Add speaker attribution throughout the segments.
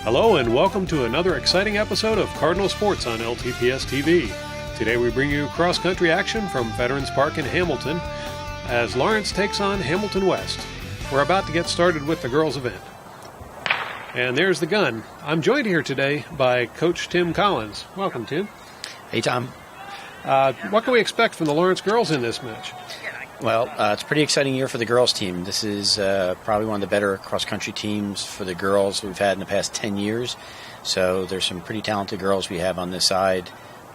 Speaker 1: Hello and welcome to another exciting episode of Cardinal Sports on LTPS TV. Today we bring you cross-country action from Veterans Park in Hamilton as Lawrence takes on Hamilton West. We're about to get started with the girls' event. And there's the gun. I'm joined here today by Coach Tim Collins. Welcome, Tim.
Speaker 2: Hey, Tom.
Speaker 1: What can we expect from the Lawrence girls in this match?
Speaker 2: Well, it's a pretty exciting year for the girls team. This is probably one of the better cross-country teams for the girls we've had in the past 10 years. So there's some pretty talented girls we have on this side,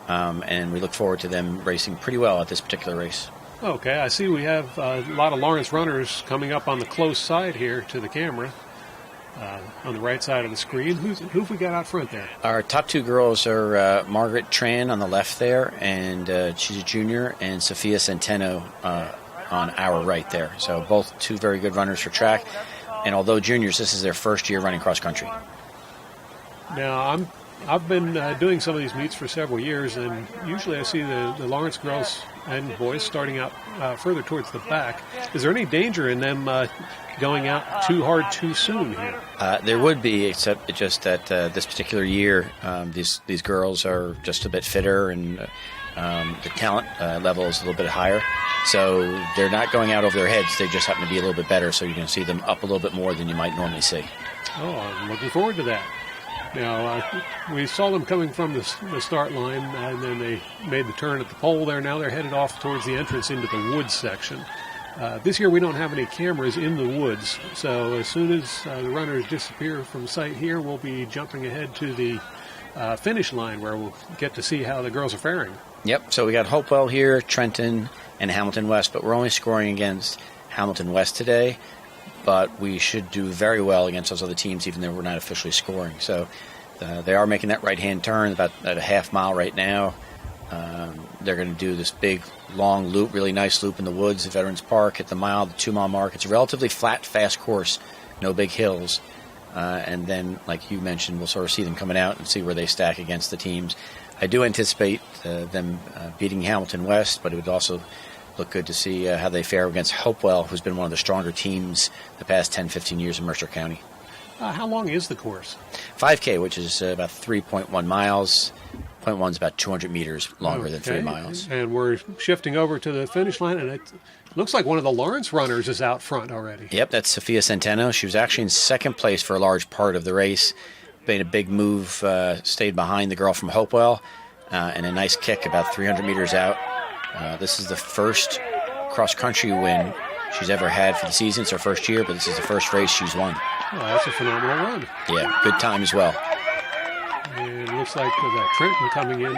Speaker 2: and we look forward to them racing pretty well at this particular race.
Speaker 1: Okay, I see we have a lot of Lawrence runners coming up on the close side here to the camera. On the right side of the screen. Who have we got out front there?
Speaker 2: Our top two girls are Margaret Tran on the left there, and she's a junior, and Sophia Centeno on our right there. So both two very good runners for track. And although juniors, this is their first year running cross country.
Speaker 1: Now, I've been doing some of these meets for several years, and usually I see the Lawrence girls and boys starting out further towards the back. Is there any danger in them going out too hard too soon here?
Speaker 2: There would be, except just that this particular year, these girls are just a bit fitter, and the talent level is a little bit higher. So they're not going out over their heads. They just happen to be a little bit better, so you're going to see them up a little bit more than you might normally see.
Speaker 1: Oh, I'm looking forward to that. Now, we saw them coming from the start line, and then they made the turn at the pole there. Now they're headed off towards the entrance into the woods section. This year we don't have any cameras in the woods, so as soon as the runners disappear from sight here, we'll be jumping ahead to the finish line where we'll get to see how the girls are faring.
Speaker 2: Yep, so we got Hopewell here, Trenton, and Hamilton West, but we're only scoring against Hamilton West today. But we should do very well against those other teams, even though we're not officially scoring. So they are making that right-hand turn about at a half mile right now. They're going to do this big, long loop, really nice loop in the woods at Veterans Park at the 2-mile mark. It's a relatively flat, fast course, no big hills. And then, like you mentioned, we'll sort of see them coming out and see where they stack against the teams. I do anticipate them beating Hamilton West, but it would also look good to see how they fare against Hopewell, who's been one of the stronger teams the past 10, 15 years in Mercer County.
Speaker 1: How long is the course?
Speaker 2: 5K, which is about 3.1 miles. 0.1 is about 200 meters longer than 3 miles.
Speaker 1: And we're shifting over to the finish line, and it looks like one of the Lawrence runners is out front already.
Speaker 2: Yep, that's Sophia Centeno. She was actually in second place for a large part of the race. Made a big move, stayed behind the girl from Hopewell, and a nice kick about 300 meters out. This is the first cross-country win she's ever had for the season. It's her first year, but this is the first race she's won.
Speaker 1: Oh, that's a phenomenal run.
Speaker 2: Yeah, good time as well.
Speaker 1: And it looks like we've got Trenton coming in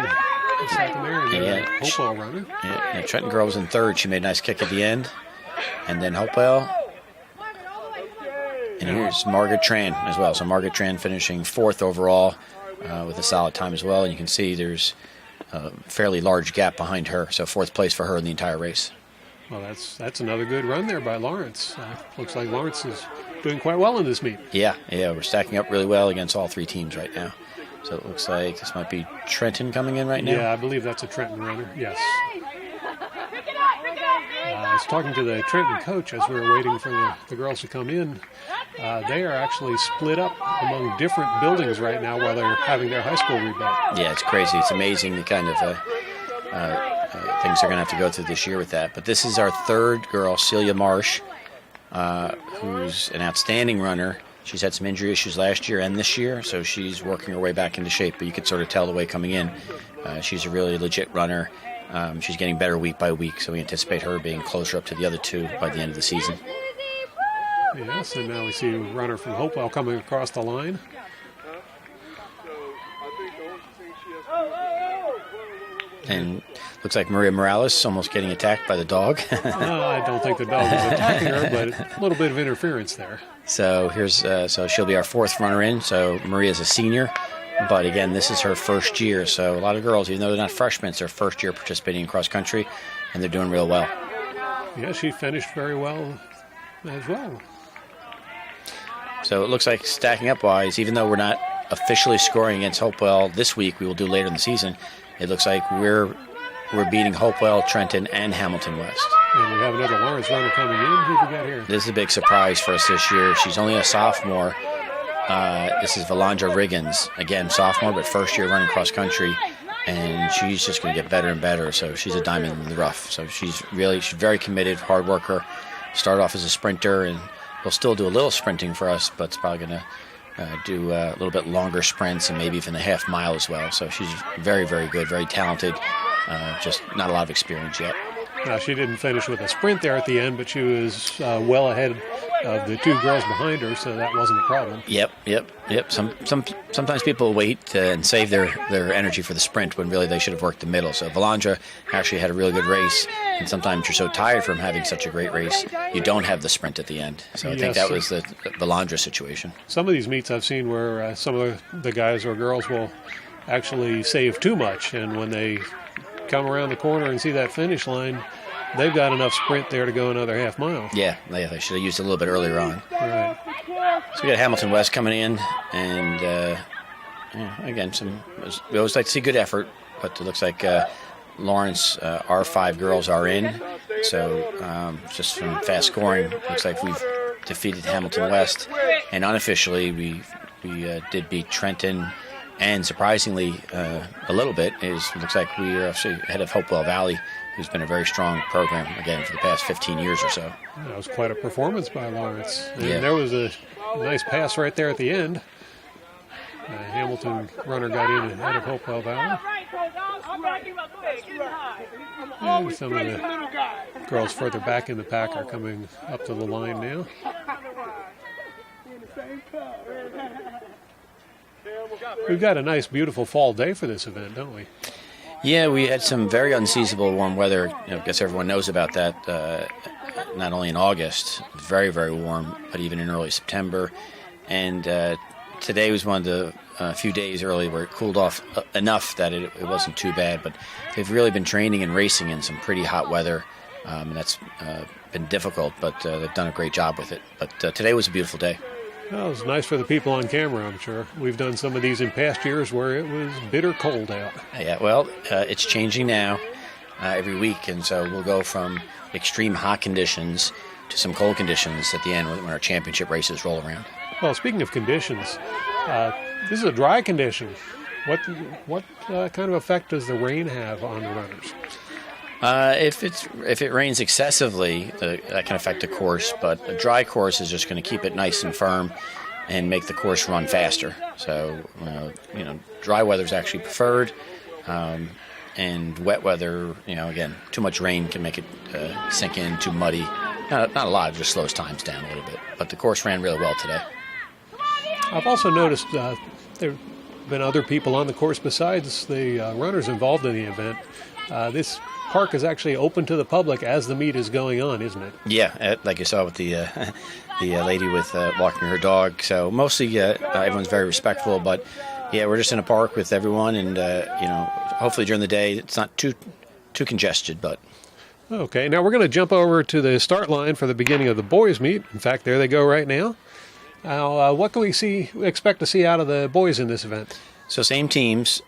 Speaker 1: second there, and then Hopewell running.
Speaker 2: Yeah, Trenton girl was in third. She made a nice kick at the end. And then Hopewell. And here's Margaret Tran as well. So Margaret Tran finishing fourth overall with a solid time as well. And you can see there's a fairly large gap behind her. So fourth place for her in the entire race.
Speaker 1: Well, that's another good run there by Lawrence. Looks like Lawrence is doing quite well in this meet.
Speaker 2: Yeah, we're stacking up really well against all three teams right now. So it looks like this might be Trenton coming in right now.
Speaker 1: Yeah, I believe that's a Trenton runner, yes. I was talking to the Trenton coach as we were waiting for the girls to come in. They are actually split up among different buildings right now while they're having their high school rebuilt.
Speaker 2: Yeah, it's crazy. It's amazing the kind of things they're going to have to go through this year with that. But this is our third girl, Celia Marsh, who's an outstanding runner. She's had some injury issues last year and this year, so she's working her way back into shape. But you could sort of tell the way coming in. She's a really legit runner. She's getting better week by week, so we anticipate her being closer up to the other two by the end of the season.
Speaker 1: Yes, and now we see a runner from Hopewell coming across the line.
Speaker 2: And looks like Maria Morales almost getting attacked by the dog.
Speaker 1: I don't think the dog is attacking her, but a little bit of interference there.
Speaker 2: So so she'll be our fourth runner in. So Maria's a senior, but again, this is her first year. So a lot of girls, even though they're not freshmen, it's their first year participating in cross country, and they're doing real well.
Speaker 1: Yeah, she finished very well as well.
Speaker 2: So it looks like stacking up wise, even though we're not officially scoring against Hopewell this week, we will do later in the season. It looks like we're beating Hopewell, Trenton, and Hamilton West.
Speaker 1: And we have another Lawrence runner coming in. Who we got here?
Speaker 2: This is a big surprise for us this year. She's only a sophomore, This is Valandra Riggins, again, sophomore, but first year running cross country, and she's just going to get better and better. So she's a diamond in the rough. So she's very committed, hard worker. Started off as a sprinter, and will still do a little sprinting for us, but it's probably going to do a little bit longer sprints and maybe even a half mile as well. So she's very, very good, very talented, just not a lot of experience yet.
Speaker 1: Now, she didn't finish with a sprint there at the end, but she was well ahead of the two girls behind her, so that wasn't a problem.
Speaker 2: Yep. Sometimes people wait and save their energy for the sprint when really they should have worked the middle. So Valandra actually had a really good race, and sometimes you're so tired from having such a great race, you don't have the sprint at the end. So I think that was the Valandra situation.
Speaker 1: Some of these meets I've seen where some of the guys or girls will actually save too much, and when they come around the corner and see that finish line, they've got enough sprint there to go another half mile.
Speaker 2: Yeah, they should have used it a little bit earlier on.
Speaker 1: Right.
Speaker 2: So we got Hamilton West coming in, and again, we always like to see good effort, but it looks like Lawrence, our 5 girls are in. So just from fast scoring, looks like we've defeated Hamilton West, and unofficially we did beat Trenton. And surprisingly, a little bit, looks like we are actually ahead of Hopewell Valley, who's been a very strong program, again, for the past 15 years or so.
Speaker 1: That was quite a performance by Lawrence. And
Speaker 2: yeah.
Speaker 1: There was a nice pass right there at the end. Hamilton runner got in ahead of Hopewell Valley. And some of the girls further back in the pack are coming up to the line now. We've got a nice, beautiful fall day for this event, don't we?
Speaker 2: Yeah, we had some very unseasonable warm weather. I guess everyone knows about that. Not only in August, very, very warm, but even in early September. And today was one of the few days early where it cooled off enough that it wasn't too bad. But they've really been training and racing in some pretty hot weather, and that's been difficult, but they've done a great job with it. But today was a beautiful day.
Speaker 1: Well, it was nice for the people on camera, I'm sure. We've done some of these in past years where it was bitter cold out.
Speaker 2: Yeah, well, it's changing now every week, and so we'll go from extreme hot conditions to some cold conditions at the end when our championship races roll around.
Speaker 1: Well, speaking of conditions, this is a dry condition. What kind of effect does the rain have on the runners?
Speaker 2: If it rains excessively, that can affect the course, but a dry course is just going to keep it nice and firm and make the course run faster. So, dry weather is actually preferred, and wet weather, again, too much rain can make it sink in, too muddy. Not a lot, it just slows times down a little bit. But the course ran really well today.
Speaker 1: I've also noticed there have been other people on the course besides the runners involved in the event. This park is actually open to the public as the meet is going on, isn't it?
Speaker 2: Yeah, like you saw with the lady with walking her dog. So mostly everyone's very respectful, but yeah, we're just in a park with everyone, and hopefully during the day it's not too congested. But
Speaker 1: okay, now we're going to jump over to the start line for the beginning of the boys' meet. In fact, there they go right now. Now, what can we expect to see out of the boys in this event?
Speaker 2: So same teams.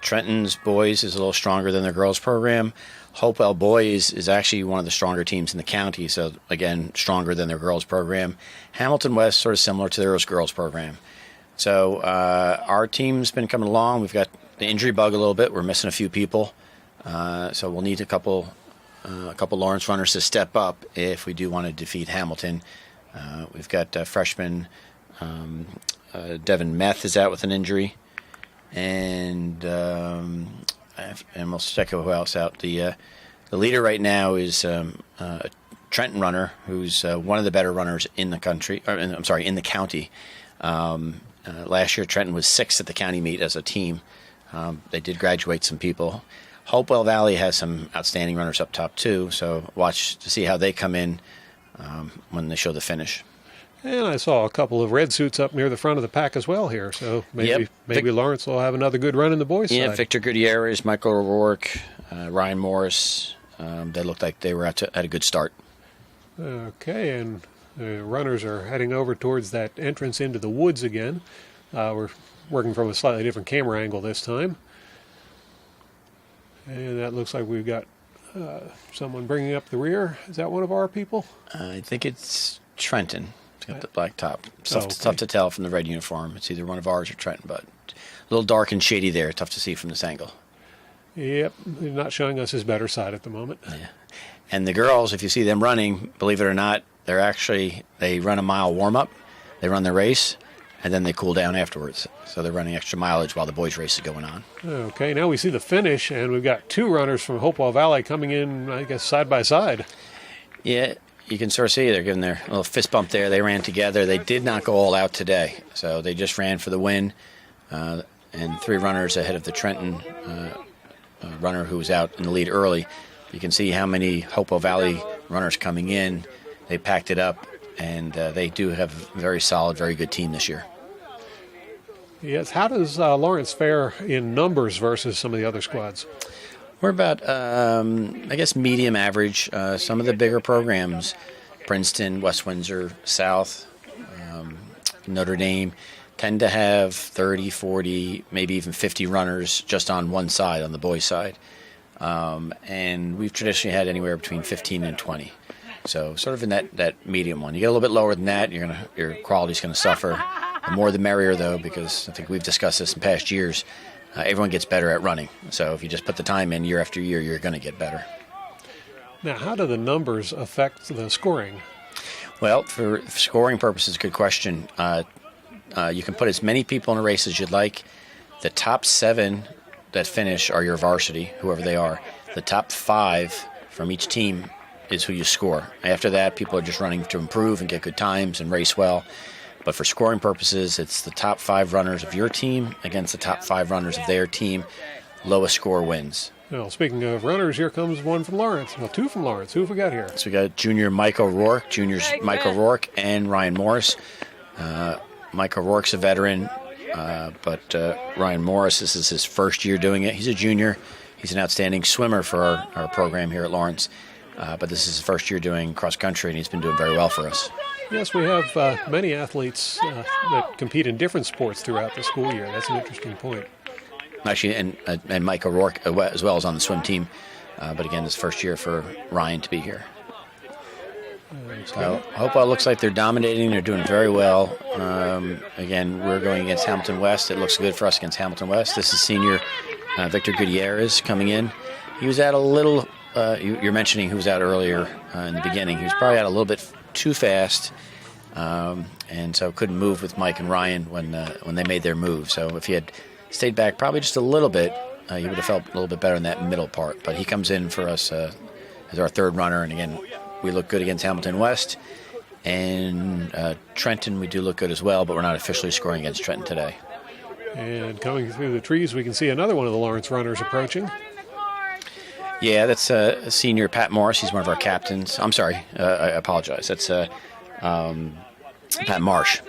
Speaker 2: Trenton's boys is a little stronger than their girls program. Hopewell boys is actually one of the stronger teams in the county, so again, stronger than their girls program. Hamilton West sort of similar to their girls program. So our team's been coming along. We've got the injury bug a little bit. We're missing a few people, so we'll need a couple Lawrence runners to step up if we do want to defeat Hamilton. We've got freshman Devin Meth is out with an injury. And we'll check who else out. The leader right now is a Trenton runner who's one of the better runners in the country. In the county. Last year, Trenton was 6th at the county meet as a team. They did graduate some people. Hopewell Valley has some outstanding runners up top too. So watch to see how they come in when they show the finish.
Speaker 1: And I saw a couple of red suits up near the front of the pack as well here. So maybe Lawrence will have another good run in the boys' side.
Speaker 2: Yeah, Victor Gutierrez, Michael O'Rourke, Ryan Morris. They looked like they were at a good start.
Speaker 1: Okay, and the runners are heading over towards that entrance into the woods again. We're working from a slightly different camera angle this time. And that looks like we've got someone bringing up the rear. Is that one of our people?
Speaker 2: I think it's Trenton. It's got the black top. Tough,
Speaker 1: okay.
Speaker 2: tough to tell from the red uniform. It's either one of ours or Trenton, but a little dark and shady there. Tough to see from this angle.
Speaker 1: Yep, he's not showing us his better side at the moment.
Speaker 2: Yeah. And the girls, if you see them running, believe it or not, they run a mile warm-up, they run their race, and then they cool down afterwards. So they're running extra mileage while the boys' race is going on.
Speaker 1: Okay, now we see the finish, and we've got two runners from Hopewell Valley coming in, I guess, side by side.
Speaker 2: Yeah, you can sort of see they're giving their little fist bump there. They ran together. They did not go all out today, so they just ran for the win. And three runners ahead of the Trenton runner who was out in the lead early. You can see how many Hopewell Valley runners coming in. They packed it up, and they do have a very solid, very good team this year.
Speaker 1: Yes, how does Lawrence fare in numbers versus some of the other squads?
Speaker 2: We're about, I guess, medium average. Some of the bigger programs, Princeton, West Windsor, South, Notre Dame, tend to have 30, 40, maybe even 50 runners just on one side, on the boys' side. And we've traditionally had anywhere between 15 and 20. So sort of in that medium one. You get a little bit lower than that, your quality's going to suffer. The more the merrier, though, because I think we've discussed this in past years. Everyone gets better at running. So if you just put the time in year after year, you're going to get better.
Speaker 1: Now, how do the numbers affect the scoring?
Speaker 2: Well, for scoring purposes, good question. You can put as many people in a race as you'd like. The top 7 that finish are your varsity, whoever they are. The top 5 from each team is who you score. After that, people are just running to improve and get good times and race well. But for scoring purposes, it's the top 5 runners of your team against the top 5 runners of their team. Lowest score wins.
Speaker 1: Well, speaking of runners, here comes one from Lawrence. Well, 2 from Lawrence. Who have we got here?
Speaker 2: So we got junior Mike O'Rourke, juniors Mike O'Rourke and Ryan Morris. Mike O'Rourke's a veteran, but Ryan Morris, this is his first year doing it. He's a junior. He's an outstanding swimmer for our program here at Lawrence. But this is his first year doing cross-country, and he's been doing very well for us.
Speaker 1: Yes, we have many athletes that compete in different sports throughout the school year. That's an interesting point.
Speaker 2: Actually, and Mike O'Rourke as well is on the swim team. But again, this first year for Ryan to be here. So Hopewell looks like they're dominating. They're doing very well. Again, we're going against Hamilton West. It looks good for us against Hamilton West. This is senior Victor Gutierrez coming in. He was at a little... you're mentioning who was out earlier in the beginning. He was probably out a little bit too fast, and so couldn't move with Mike and Ryan when they made their move. So if he had stayed back probably just a little bit, he would have felt a little bit better in that middle part. But he comes in for us as our third runner, and again, we look good against Hamilton West. And Trenton, we do look good as well, but we're not officially scoring against Trenton today.
Speaker 1: And coming through the trees, we can see another one of the Lawrence runners approaching.
Speaker 2: Yeah, that's senior Pat Morris. He's one of our captains. I'm sorry, I apologize. That's Pat Marsh.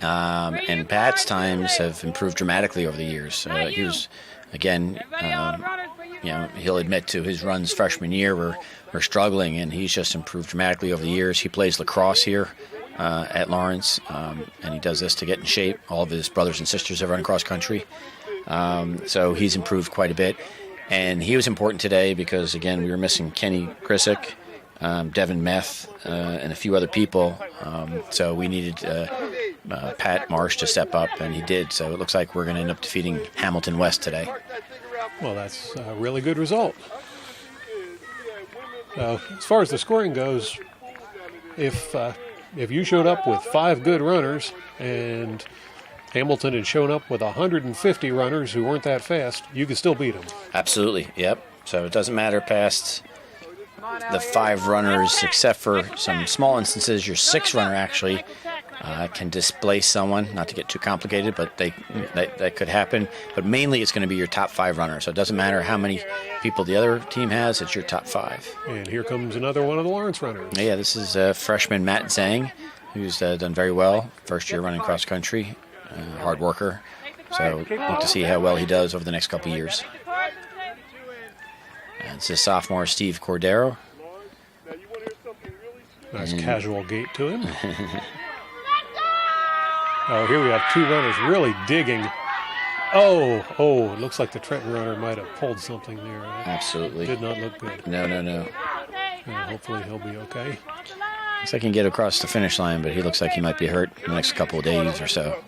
Speaker 2: And Pat's times have improved dramatically over the years. He was, again, he'll admit to his runs freshman year were struggling, and he's just improved dramatically over the years. He plays lacrosse here at Lawrence, and he does this to get in shape. All of his brothers and sisters have run cross country. So he's improved quite a bit. And he was important today because, again, we were missing Kenny Grisick, Devin Meth, and a few other people. So we needed Pat Marsh to step up, and he did. So it looks like we're going to end up defeating Hamilton West today.
Speaker 1: Well, that's a really good result. As far as the scoring goes, if you showed up with 5 good runners and Hamilton had shown up with 150 runners who weren't that fast, you could still beat them.
Speaker 2: Absolutely, yep. So it doesn't matter past the 5 runners, except for some small instances. Your 6th runner actually can displace someone, not to get too complicated, but that could happen. But mainly it's going to be your top 5 runners. So it doesn't matter how many people the other team has, it's your top 5.
Speaker 1: And here comes another one of the Lawrence runners.
Speaker 2: Yeah, this is freshman Matt Zhang, who's done very well. First year running cross country. Hard worker, so look to see how well he does over the next couple of years. And this is sophomore Steve Cordero.
Speaker 1: Nice casual gait to him. Here we have 2 runners really digging. It looks like the Trenton runner might have pulled something there.
Speaker 2: Absolutely.
Speaker 1: Did not look good.
Speaker 2: No.
Speaker 1: Hopefully he'll be okay.
Speaker 2: Looks like he can get across the finish line, but he looks like he might be hurt in the next couple of days or so.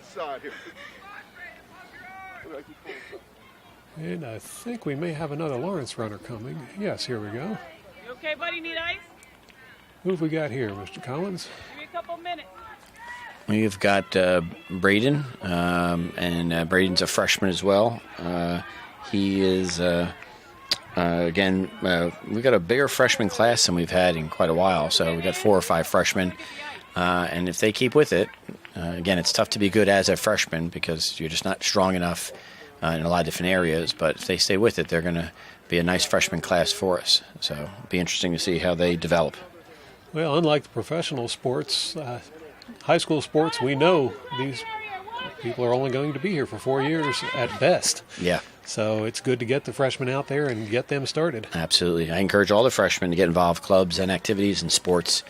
Speaker 1: And I think we may have another Lawrence runner coming. Yes, here we go.
Speaker 3: You okay, buddy? Need ice?
Speaker 1: Who have we got here, Mr. Collins?
Speaker 3: Give me a couple minutes.
Speaker 2: We've got Braden, and Braden's a freshman as well. He is, again, we've got a bigger freshman class than we've had in quite a while. So we've got 4 or 5 freshmen. And if they keep with it, again, it's tough to be good as a freshman because you're just not strong enough in a lot of different areas. But if they stay with it, they're going to be a nice freshman class for us. So it'll be interesting to see how they develop.
Speaker 1: Well, unlike the professional sports, high school sports, we know these people are only going to be here for 4 years at best.
Speaker 2: Yeah.
Speaker 1: So it's good to get the freshmen out there and get them started.
Speaker 2: Absolutely. I encourage all the freshmen to get involved in clubs and activities and sports.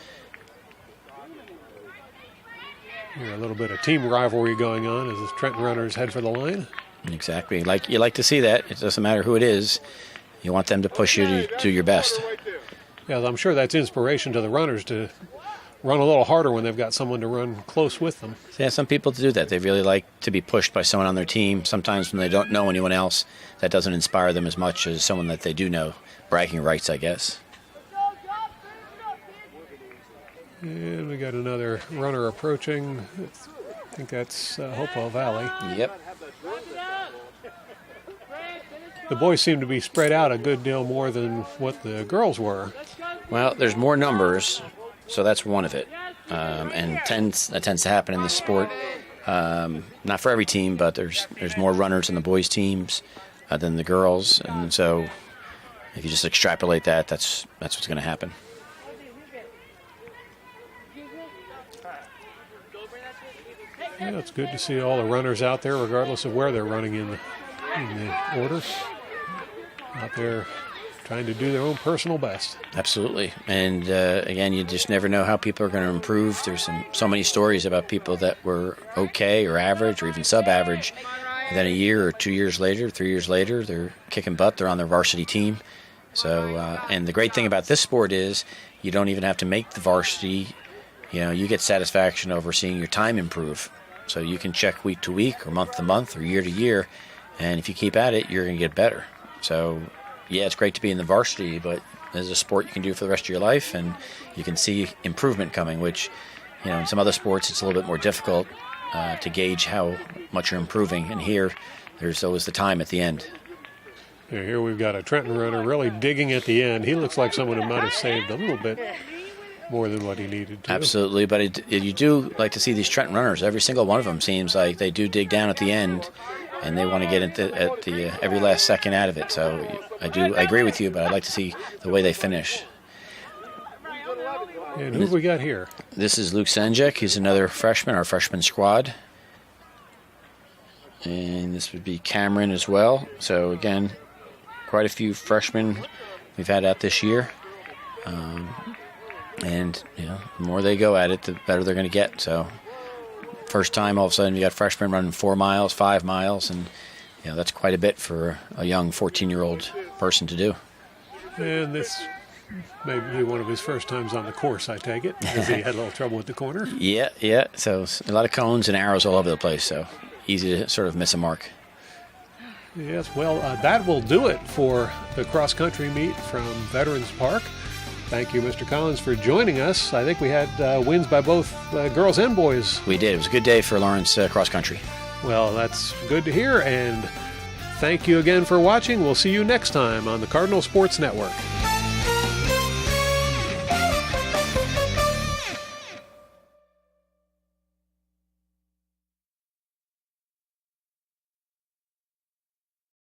Speaker 1: Here, a little bit of team rivalry going on as the Trenton runners head for the line.
Speaker 2: Exactly. You like to see that. It doesn't matter who it is. You want them to push you to do your best.
Speaker 1: Yeah, I'm sure that's inspiration to the runners to run a little harder when they've got someone to run close with them.
Speaker 2: Yeah, some people do that. They really like to be pushed by someone on their team. Sometimes when they don't know anyone else, that doesn't inspire them as much as someone that they do know. Bragging rights, I guess.
Speaker 1: And we got another runner approaching. I think that's Hopewell Valley.
Speaker 2: Yep.
Speaker 1: The boys seem to be spread out a good deal more than what the girls were.
Speaker 2: Well, there's more numbers, so that's one of it. And that tends to happen in this sport. Not for every team, but there's more runners in the boys' teams than the girls. And so if you just extrapolate that, that's what's going to happen.
Speaker 1: Yeah, it's good to see all the runners out there, regardless of where they're running in the order. Out there trying to do their own personal best.
Speaker 2: Absolutely. And again, you just never know how people are going to improve. There's so many stories about people that were okay or average or even sub-average. And then a year or 2 years later, 3 years later, they're kicking butt. They're on their varsity team. So, and the great thing about this sport is you don't even have to make the varsity. You know, you get satisfaction over seeing your time improve. So you can check week to week or month to month or year to year. And if you keep at it, you're going to get better. So, yeah, it's great to be in the varsity, but there's a sport you can do for the rest of your life, and you can see improvement coming, which, you know, in some other sports it's a little bit more difficult to gauge how much you're improving. And here, there's always the time at the end.
Speaker 1: Yeah, here we've got a Trenton runner really digging at the end. He looks like someone who might have saved a little bit more than what he needed to.
Speaker 2: Absolutely, but you do like to see these Trenton runners. Every single one of them seems like they do dig down at the end, and they want to get at the every last second out of it. So I agree with you, but I'd like to see the way they finish.
Speaker 1: And who have we got here?
Speaker 2: This is Luke Senjek. He's another freshman, our freshman squad. And this would be Cameron as well. So again, quite a few freshmen we've had out this year. And you know, the more they go at it, the better they're going to get. So first time, all of a sudden, you got freshmen running 4 miles, 5 miles, and you know that's quite a bit for a young 14-year-old person to do.
Speaker 1: And this may be one of his first times on the course, I take it, because he had a little trouble with the corner.
Speaker 2: Yeah. So a lot of cones and arrows all over the place, so easy to sort of miss a mark.
Speaker 1: Yes, well, that will do it for the cross-country meet from Veterans Park. Thank you, Mr. Collins, for joining us. I think we had wins by both girls and boys.
Speaker 2: We did. It was a good day for Lawrence cross-country.
Speaker 1: Well, that's good to hear, and thank you again for watching. We'll see you next time on the Cardinal Sports Network.